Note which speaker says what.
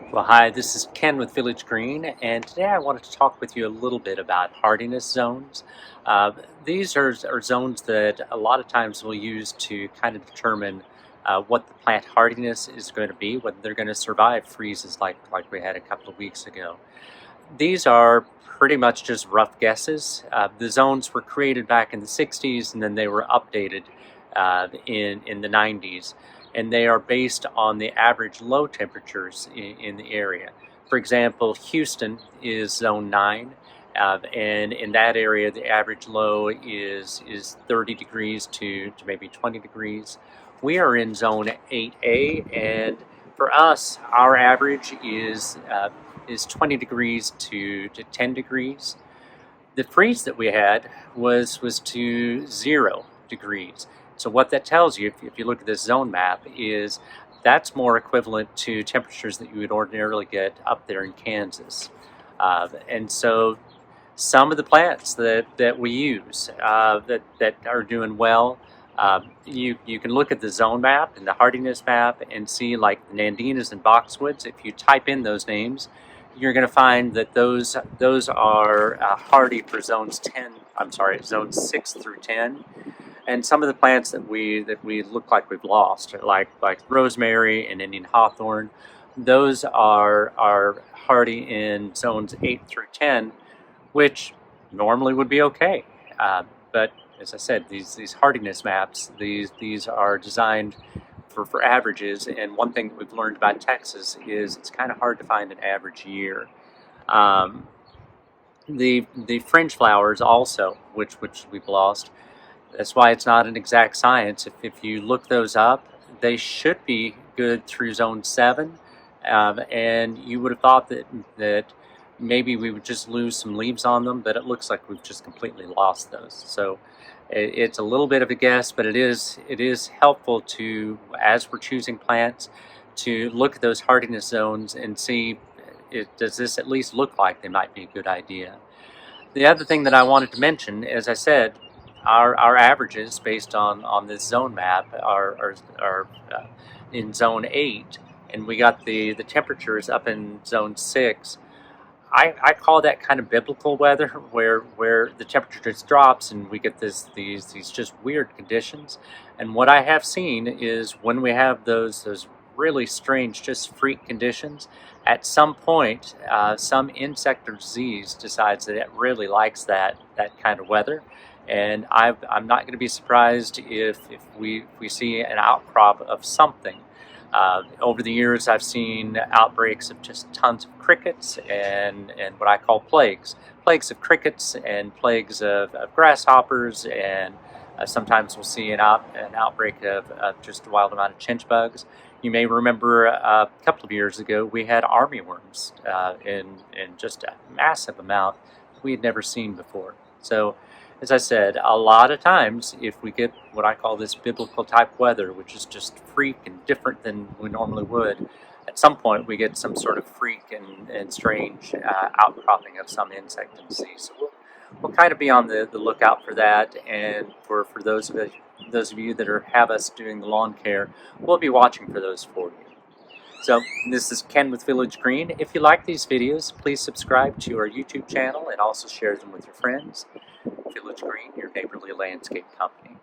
Speaker 1: Well, hi, this is Ken with Village Green, and today I wanted to talk with you a little bit about hardiness zones. Uh, these are zones that a lot of times we'll use to kind of determine what the plant hardiness is going to be, whether they're going to survive freezes like we had a couple of weeks ago. These are pretty much just rough guesses. The zones were created back in the 60s and then they were updated in the 90s. And they are based on the average low temperatures in the area. For example, Houston is zone 9. And in that area, the average low is 30 degrees to maybe 20 degrees. We are in zone 8A, and for us, our average is 20 degrees to 10 degrees. The freeze that we had was to 0 degrees. So what that tells you, if you look at this zone map, is that's more equivalent to temperatures that you would ordinarily get up there in Kansas. And so some of the plants that we use that are doing well, you can look at the zone map and the hardiness map and see like the Nandinas and boxwoods. If you type in those names, you're going to find that those are hardy for zones 6 through 10. And some of the plants that we look like we've lost, like rosemary and Indian hawthorn, those are hardy in zones 8 through 10, which normally would be okay. But as I said, these hardiness maps, these are designed for averages, and one thing that we've learned about Texas is it's kind of hard to find an average year. The fringe flowers also, which we've lost, that's why it's not an exact science. If you look those up, they should be good through zone 7, and you would have thought that maybe we would just lose some leaves on them, but it looks like we've just completely lost those. So it's a little bit of a guess, but it is helpful to, as we're choosing plants, to look at those hardiness zones and see, does this at least look like they might be a good idea. The other thing that I wanted to mention, as I said, our averages based on this zone map are in zone 8, and we got the temperatures up in zone 6. I call that kind of biblical weather, where the temperature just drops and we get these just weird conditions. And what I have seen is when we have those really strange, just freak conditions, at some point, some insect or disease decides that it really likes that kind of weather. And I'm not going to be surprised if we see an outcrop of something. Over the years, I've seen outbreaks of just tons of crickets and what I call plagues of crickets and plagues of grasshoppers, and sometimes we'll see an outbreak of just a wild amount of chinch bugs. You may remember a couple of years ago we had armyworms in just a massive amount we had never seen before. So, as I said, a lot of times if we get what I call this biblical type weather, which is just freak and different than we normally would, at some point we get some sort of freak and strange outcropping of some insect and disease. So we'll kind of be on the lookout for that, and for those of you that have us doing the lawn care, we'll be watching for those for you. So this is Ken with Village Green. If you like these videos, please subscribe to our YouTube channel and also share them with your friends. Village Green, your neighborly landscape company.